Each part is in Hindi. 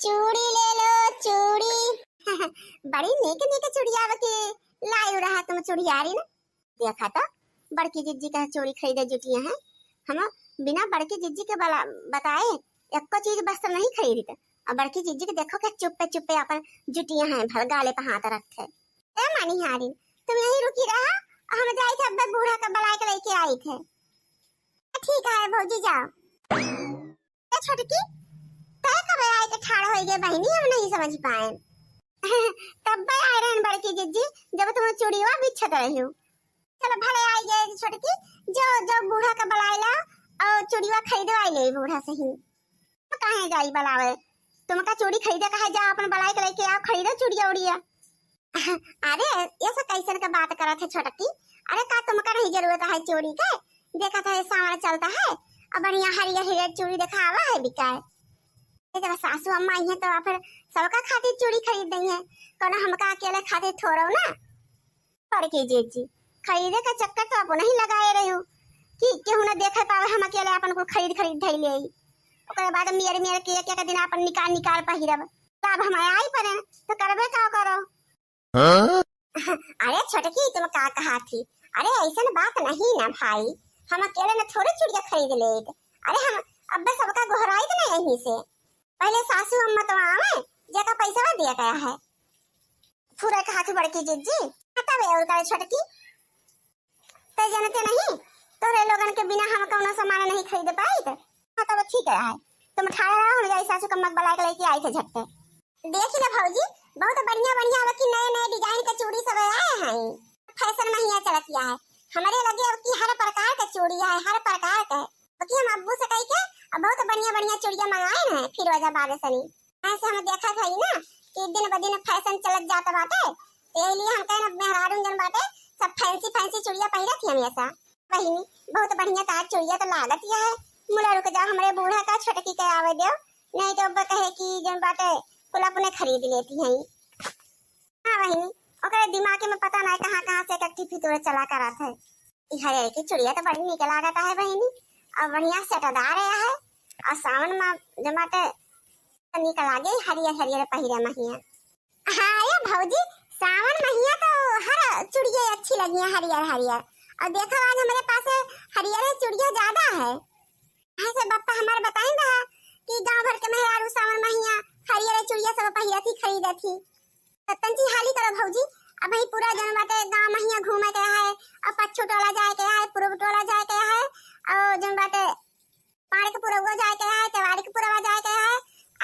चूड़ी ले लो चूड़ी। बड़ी नेक नेक चूड़िया के लाई रहा तुम चूड़ियारी ना। देखा तो बड़की जिज्जी का चूड़ी खरीदे जुटिया है। हम बिना बड़की जिज्जी के बताए एक को चीज बस नहीं खरीदी। और बड़की जिज्जी के देखो के चुप्पे चुप्पे अपन जुटिया हैं भल गाले पे हाथ रखे। ए मानी हारी तुम यहीं रुकी रहा और हम जाए थे अब बूढ़ा का बलाई के लेके आई थे। ठीक है भौजी जाओ। ए छोटकी तय कब आए के ठाड़ हो गए बहनी हम नहीं समझ पाए। तब आए रहन बड़की जिज्जी जब तुम चूड़ीवा बिछत रही हो। चलो भले आई गए छोटकी जो जो बूढ़ा का बलाइला और चूड़ीवा खरीदवाई ले बूढ़ा से ही। कहां जाई बलावे तुम का चूड़ी खरीदे कहा जा अपन बलाई के लेके आओ खरीदो चूड़िया उड़िया। अरे ऐसा कैसन का बात करत है छोटकी। अरे का तुमका नहीं जरूरत है चूड़ी के। देखा था सामान चलता है और बढ़िया हरियर हरियर चूड़ी दिखावा है बिकाए। जब सासू अम्मा आई है तो फिर सबका खातिर चूड़ी खरीद दी है कोनो हमका अकेले खातिर थोड़ो ना। पर के जी खरीदे का चक्कर तो आप नहीं लगाए रहे हो कि केहू ना देखे पावे हम अकेले अपन को खरीद धई ले। ओकरे बाद मेरे मेरे के एक दिन अपन निकाल निकाल पहिरब तब हम आई परे तो करबे का करो। अरे छोटकी तुम का कहा थी। अरे ऐसा बात नहीं ना भाई हम अकेले ना थोड़े चूड़िया खरीद ले। अरे हम अब सबका गोहराई तो नहीं यहीं से पहले सासू अम्मा तो आवे जेका पैसा दिया गया है पूरा कहा थी बड़की जिज्जी तब उतारे छोटकी ते जानते नहीं तोरे लोगन के बिना हम कोनो सामान नहीं खरीद पाई। तब ठीक है तुम ठाड़ा रहो हम जाई सासू का मग बलाई के लेके आई थे झट्टे। देखी ना भौजी बहुत बढ़िया बढ़िया अब की नए नए डिजाइन के चूड़ी सब आए हैं फैशन में ही चलत किया है। हमारे लगे अब की हर प्रकार के चूड़ी है हर प्रकार के बाकी हम अब्बू से कह के अब बहुत बढ़िया बढ़िया चूड़िया मंगाए हैं फिरोजाबाद से नहीं। ऐसे हम देखा था ही ना कि दिन ब दिन फैशन चलत जाता बाटे तो लिए हम कहना मेहरारू जन बाटे सब फैंसी फैंसी चूड़िया पहिरा थी हमेशा। बहिनी बहुत बढ़िया तार चूड़िया तो लागत है मुला रुक जा हमारे बूढ़ा का छोटकी के आवे दो नहीं तो अब कहे कि जन बाटे कुल अपने खरीद लेती है। हाँ बहिनी ओकरे दिमाग में पता नहीं कहां से इकट्ठी फितूर चला करा था। हरे की चूड़िया तो बड़ी निकल लागत है बहिनी और बढ़िया सेटदार है और सावन में जमाते निकल आगे हरियर हरियर पहिरे महिया। हाँ ये भौजी सावन महिया तो हर चूड़िया अच्छी लगी है हरियर हरियर और देखो आज हमारे पास हरियर चूड़िया ज्यादा है। ऐसे बप्पा हमारे बताई रहा कि गांव भर के मेहरारू सावन महिया हरियर चूड़िया सब पहिरा थी खरीदा थी। तंची हाली करो भौजी अब ही पूरा जन बाटे गांव महिया घूमे के है और पच्छू टोला जाए के है पूर्व टोला जाए के है और जन बाटे पाड़ के पूरा जाए के है तेवाड़ी के पूरा जाए के है।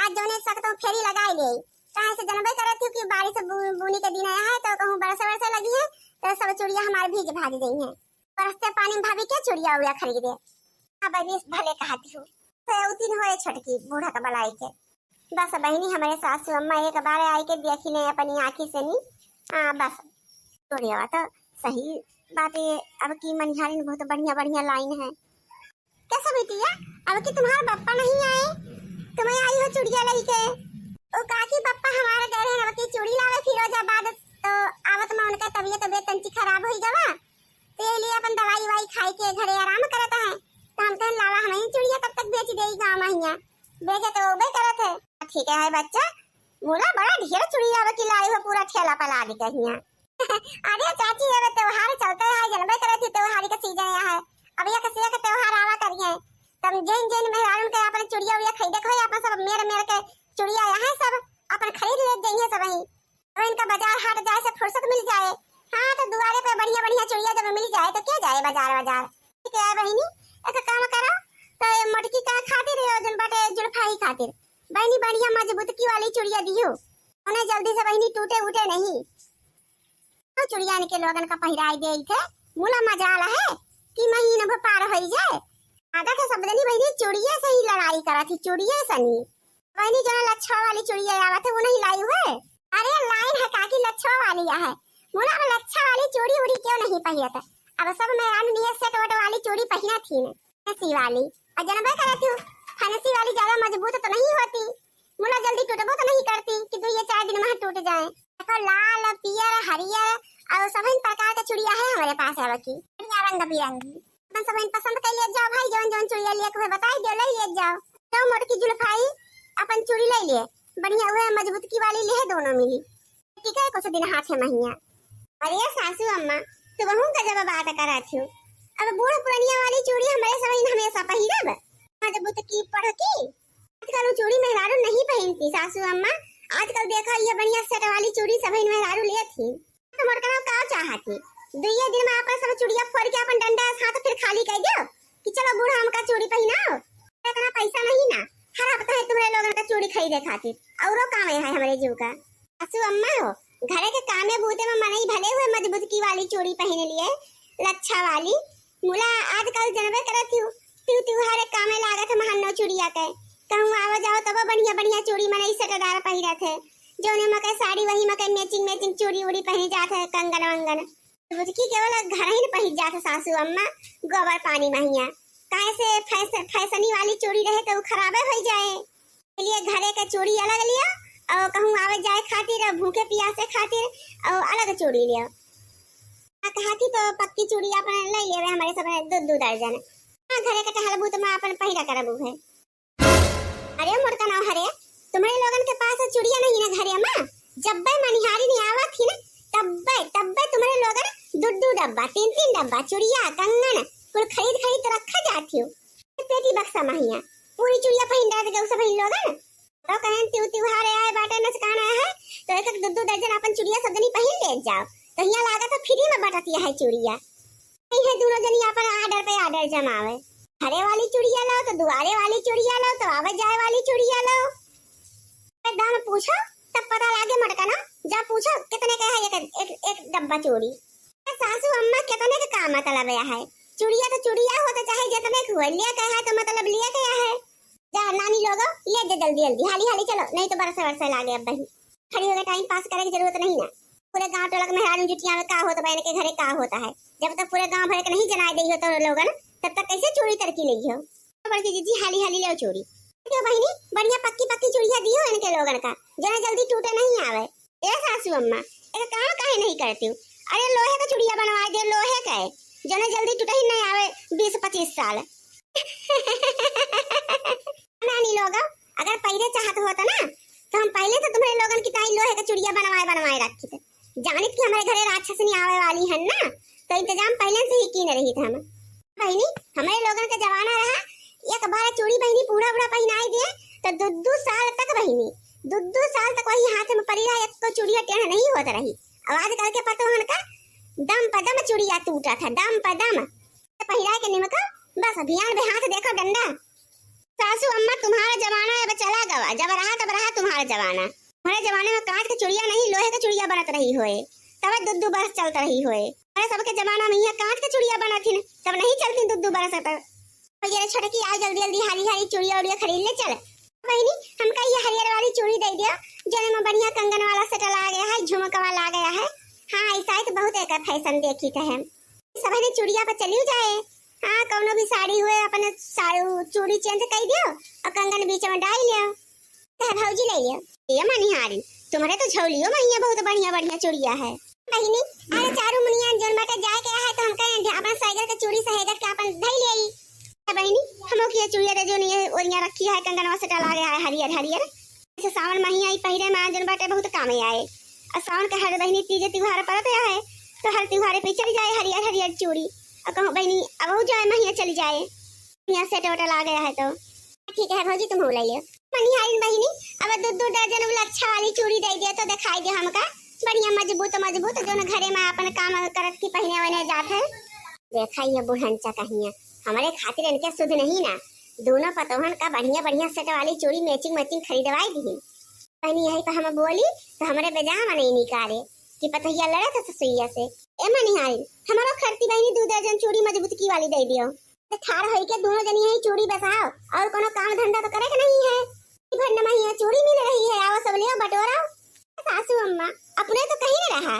आज जोने सकतो फेरी लगाई ले कहां से जनबे करे थी कि बारिश बुनी के दिन आया है तो कहूं बरसे बरसे लगी है तो सब चूड़िया हमारे भीग भाग गई हैं। बरसते पानी में भाभी क्या चूड़िया हुआ खरीदे। अब अभी भले कहती हूँ तो उतिन होए छोटकी बूढ़ा का बलाई के बस बहनी हमारे सासू अम्मा एक बार आई के देखी नहीं अपनी आँखी से नहीं। हाँ बस चूड़िया तो सही बात है। अब की मनिहारी में बहुत बढ़िया बढ़िया लाइन है। कैसा बेटिया अब की तुम्हारा पप्पा नहीं आए तुम्हें आई हो चूड़िया लेके ओ काकी पप्पा हमारे गए हैं अब की चूड़ी लावे फिरोजाबाद तो आवत में उनका तबीयत तंची खराब हो जावा तो ये लिए अपन दवाई वाई खाई के घरे आराम करता है तो हम कहन लावा हमें चूड़िया कब तक बेच देगी गांव महिया बेचे तो वो करत है। ठीक है बच्चा मोला बड़ा ढेर चूड़िया की लाई हो पूरा ठेला पला दी कहिया। अरे चाची अब त्योहार चलते है जनबे करे थी त्योहार का सीजन है अब ये कसिया का त्योहार आवा करिए तब जैन जैन मेहरारू के अपन चूड़िया उड़िया खरीदे खोए अपन सब मेरे मेरे के चूड़िया यहाँ सब अपन खरीद ले जाइए सब वहीं और इनका बाजार हाट जाए से फुर्सत मिल जाए। हाँ तो दुआरे पे बढ़िया बढ़िया चूड़िया जब मिल जाए तो क्या जाए बाजार बाजार। ठीक है बहनी एक काम करो तो मटकी का खातिर जन बाटे जुल्फाई खातिर बहनी बढ़िया मजबूत की वाली चूड़िया दियो उन्हें जल्दी से बहनी टूटे उठे नहीं। तो चूड़िया के लोगन का पहिराई दे थे मुला मजाल है कि महीना भर पार हो जाए आधा तो सब दिन बहनी चूड़िया से ही लड़ाई करा थी चूड़िया से नहीं बहनी जो लच्छा वाली चूड़िया आवा थे वो नहीं लाई हुए। अरे लाइन है काकी लच्छा वाली है मुला लच्छा वाली चूड़ी उड़ी क्यों नहीं पहिरा था अब सब मैं लिए सेट वट वाली चूड़ी पहना थी ना फैंसी वाली और जनबे करे थी फैंसी वाली ज्यादा मजबूत तो नहीं होती मुला जल्दी टूटबो तो नहीं करती कि 2 या 4 दिन में टूट जाए। देखो लाल पियर हरियर और सभी प्रकार के चूड़िया है हमारे पास है बाकी रंग बिरंगी अपन सब पसंद कर ले जाओ भाई जौन जौन चूड़िया लिए कोई बताई दे ले जाओ तो मोटकी जुल्फाई अपन चूड़ी ले लिए बढ़िया हुआ मजबूत की वाली ले दोनों मिली। ठीक है कुछ दिन हाथ है महिया। अरे सासू अम्मा तो बहु गजब बात करा थी। अब बूढ़ पुरानिया वाली चूड़ी हमारे समय हमेशा पहिरब मजबूत की पढ़ की। आजकल वो चूड़ी मेहरारू नहीं पहनती सासू अम्मा। आजकल देखा ये बढ़िया सेट वाली चूड़ी सभी मेहरारू ले थी। तो मोरकना का चाहती दुइये दिन में अपन सब चूड़िया फोड़ के अपन डंडा हाथ फिर खाली कर दो कि चलो बूढ़ा हमका चूड़ी पहनाओ। इतना पैसा नहीं ना हर हफ्ता है तुम्हारे लोगों का चूड़ी खरीदे खातिर औरो काम है हमारे जीव का। सासू अम्मा हो घरे के कामे बूते में मनई भले हुए मजबूत की वाली चूड़ी पहने लिए लच्छा वाली मुला आजकल जनबे करत हूँ त्योहार कामे लागत महन्नो चूड़िया के कहूँ आवा जाओ तब बढ़िया बढ़िया चूड़ी मनई सटदार पहिरा थे जोने मके साड़ी वही मके मैचिंग मैचिंग चूड़ी उड़ी पहन जाते है कंगन वंगन बुझकी केवल घर ही पहन जाते सासू अम्मा गोबर पानी महिया काहे से फैशनी वाली चूड़ी रहे तो खराबे हो जाए इसलिए घरे के चूड़ी अलग लिया और कहूँ आवे जाए खातिर भूखे प्यासे खातिर और अलग चूड़ी लिया कहाती तो पक्की चूड़ी अपन ले लेवे हमारे सब दो दर्जन घरे के टहल बूत में अपन पहिरा करबू है। अरे मोरका ना हरे तुम्हारे लोगन के पास चूड़िया नहीं ना घरे में जब मनिहारी नहीं आवा थी ना तब तुम्हारे लोगन दो डब्बा तीन डब्बा चूड़िया कंगन कुल खरीद तो रखा जाती हो पेटी बक्सा महिया पूरी चूड़िया पहन डाल के सब लोगन तो कहें त्योहार आए बाटे नचकाना है तो एक दो दर्जन अपन चूड़िया सब जनी पहन ले जाओ तो यहाँ लागत तो फ्री में बटतिया है चूड़िया नहीं है दोनों जनी अपन आर्डर पे आर्डर जमावे घरे वाली चूड़िया लो तो दुआरे वाली चूड़िया लो तो आवे जाए वाली चूड़िया लो दाम पूछो तब पता लागे मटका ना जा पूछो कितने का है एक डब्बा चूड़ी सासू अम्मा कितने का काम मतलब है चूड़िया तो चूड़िया हो तो चाहे जितने हुए लिया का है तो मतलब लिया क्या है जा नानी लोगो ले जा जल्दी जल्दी हाली चलो नहीं तो बरसे लागे अब भाई खड़ी होकर टाइम पास करने की जरूरत नहीं ना पूरे गांव टोला के मेहरारू जुटिया में का होता बहन के घरे का होता है जब तक पूरे गांव भर के नहीं जनाए दी हो तो लोगन तब तक कैसे चूड़ी तरकी ली हो बड़की जीजी हाली ले चूड़ी क्यों बहनी बढ़िया पक्की चूड़िया दियो इनके लोगन का जना जल्दी टूटे नहीं आवे ए सासू अम्मा ए काम काहे नहीं करती हूं अरे लोहे का चूड़िया बनवा दे लोहे का जना जल्दी टूटे ही नहीं आवे 20-25 साल नानी लोग अगर पहले चाहत होता ना तो हम पहले तो तुम्हारे लोगन की ताई लोहे का चूड़िया बनवाए रखी थे जानित कि हमारे घरे राक्षसनी आवे वाली है ना तो इंतजाम पहले से ही की न रही था हम बहनी हमारे लोगन का जमाना रहा एक बार चूड़ी बहनी पूरा पहनाई दिए तो दो साल तक बहनी दो साल तक वही हाथ में पड़ी रहा एक तो चूड़िया टेढ़ नहीं होता रही आवाज करके पतोहन का दम पर दम चूड़िया टूटा था दम पर दम पहिरा के निमक बस अभियान में हाथ देखो डंडा सासू अम्मा तुम्हारा जमाना अब चला गवा जब रहा तुम्हारा जमाना हमारे जमाने में कांच की चूड़िया नहीं लोहे की चूड़िया बनत रही होए तब दो बरस चलता रही होए अरे सबके जमाना में यहाँ कांच की चूड़िया बना थी तब नहीं चलती दो बरस तक ये छटकी आज जल्दी हारी चूड़िया उड़िया खरीद ले चल बहनी हमका ये हरियर वाली चूड़ी दे दिया जने में बढ़िया कंगन वाला सेट ला गया है झुमका वाला गया है हाँ ऐसा ही तो बहुत एक फैशन देखी थे हम सब ने चूड़िया पर चली जाए हाँ कौनो भी साड़ी हुए अपने चूड़ी चेंज कर दियो और कंगन बीच में डाल लियो तो भौजी ले लियो ये मनिहारी तुम्हारे तो झोलियो महिया बहुत बढ़िया चूड़िया है बहनी अरे चारू मुनिया जोन बाटे जाए के है तो हम कहे अपन साइकिल के चूड़ी सहेजत के अपन धई लेई बहनी हमो की चूड़िया रे जो नहीं ओरिया रखी है कंगन वासे डाला गया है हरियर ऐसे सावन महीना ही पहिरे में जोन बाटे बहुत काम आए और सावन के हर बहनी तीज त्योहार पर है तो हर त्योहार पे चली जाए हरियर चूड़ी और कहूँ बहनी अब वो जाए महीना चली जाए यहाँ सेट वोटा ला गया है तो ठीक है भौजी तुम ले लियो मनिहारी बहनी अब दो दर्जन वाला अच्छा वाली चूड़ी दे दिया तो दिखाई दे हमका बढ़िया मजबूत जो न घरे में अपन काम करत की पहने वने जात है देखा ये बुढ़नचा कहिया हमारे खातिर इनके शुद्ध नहीं ना दोनों पतोहन का बढ़िया सेट वाली चूड़ी मैचिंग खरीदवाई दी बहनी यही पर हम बोली तो हमारे बेजामा नहीं निकाले कि पतहिया लड़ा था ससुइया से ए मनिहारी हमारा खरती बहनी दो दर्जन चूड़ी मजबूत की वाली दे दियो ठाड़ होई के दोनों जनी यही चूड़ी बसाओ और कोनो काम धंधा तो करे के नहीं है भर न महीना चूड़ी मिल रही है आओ सब लियो बटोरा सासू अम्मा अपने तो कहीं न रहा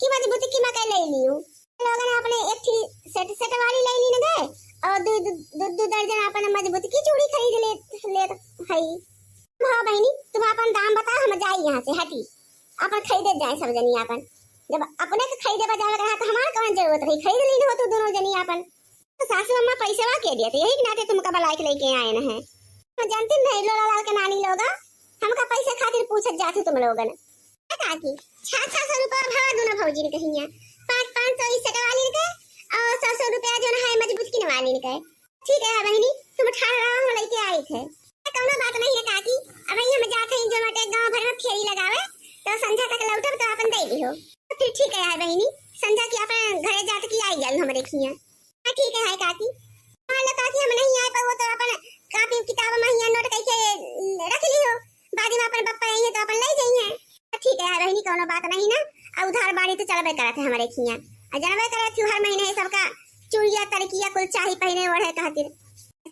कि मजबूती की मकई ले लियो लोगों ने अपने एक सेट वाली ले ली न गए और दो दर्जन अपन मजबूती की चूड़ी खरीद ले हई हां बहनी तुम अपन दाम बताओ हम जाई यहां से हटी अपन खरीदे जाए सब जनी अपन जब अपने के खरीदे बजावे रहा तो हमार कौन जरूरत रही खरीद ली हो तो दोनों जनी अपन तो सासू अम्मा पैसे वा के दिए थे यही नाते तुमका बलाई के लेके आए न है मैं जानती नहीं लोला लाल के नानी लोग हमका पैसे खातिर पूछत जाते तुम लोगन काकी। 600 रुपया भाड़ा दूना भौजी ने कहिया, 500 इस टका वाली ने कहे और 100 रुपया जो है मजबूत किने वाली ने कहे। ठीक है बहनी, तुम 18 हम लेके आई थे, कौनो बात नहीं है काकी। अब हम जाते हैं जो मटे गांव भर में फेरी लगावे तो संध्या तक लौटब तो अपन दे दियो। फिर ठीक है बहनी, संध्या की अपन घरे जाते की आई गल हमरे खिया। हां ठीक है काकी। मान लो काकी हम नहीं आए पर वो तो अपन कापी किताब में यहाँ नोट करके रख लियो, बाद में अपन पप्पा आई है तो अपन ले जाइए। ठीक है बहनी, कोनो बात नहीं ना। अब उधार बाड़ी तो चलबे करत है हमारे खिया, और जानबे करत हर महीने सबका चूड़िया तरकिया कुल चाही पहने ओढ़े खातिर,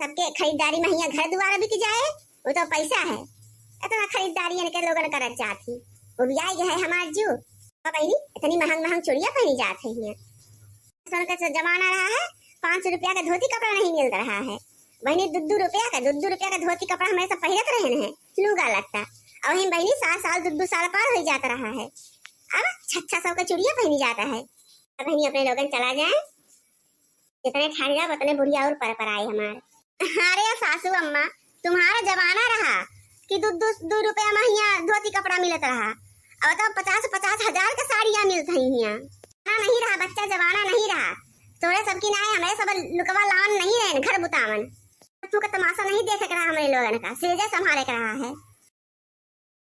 सबके खरीदारी में यहाँ घर द्वार बिक जाए वो तो पैसा है। इतना खरीदारी के लोगन करत जाती, वो भी आई है हमार जू बहनी, इतनी महंग चूड़िया पहनी जात है यहाँ। सोन का जमाना रहा है, 500 रुपया का धोती कपड़ा नहीं मिल रहा है बहनी, 2 रुपया का धोती कपड़ा हमें सब पहनत रहे हैं, लूगा लगता। और वही बहनी 7 साल 2 साल पार हो जाता रहा है, अब 600 का चूड़िया पहनी जाता है। अब बहनी अपने लोगन चला जाए, जितने ठान जाओ उतने बुढ़िया और पर आए हमारे। अरे सासू अम्मा, तुम्हारा जमाना रहा कि 2 रुपया में यहाँ धोती कपड़ा मिलत रहा, अब तो 50 हजार का साड़ियाँ मिलत है यहाँ। नहीं रहा बच्चा, जमाना नहीं रहा। तोरे सबकी ना हमें सब लुकवा लावन नहीं रहे घर बुतावन, तू का तमाशा नहीं देख रहा हमारे लोगन का, सीधे संभाले रहा है।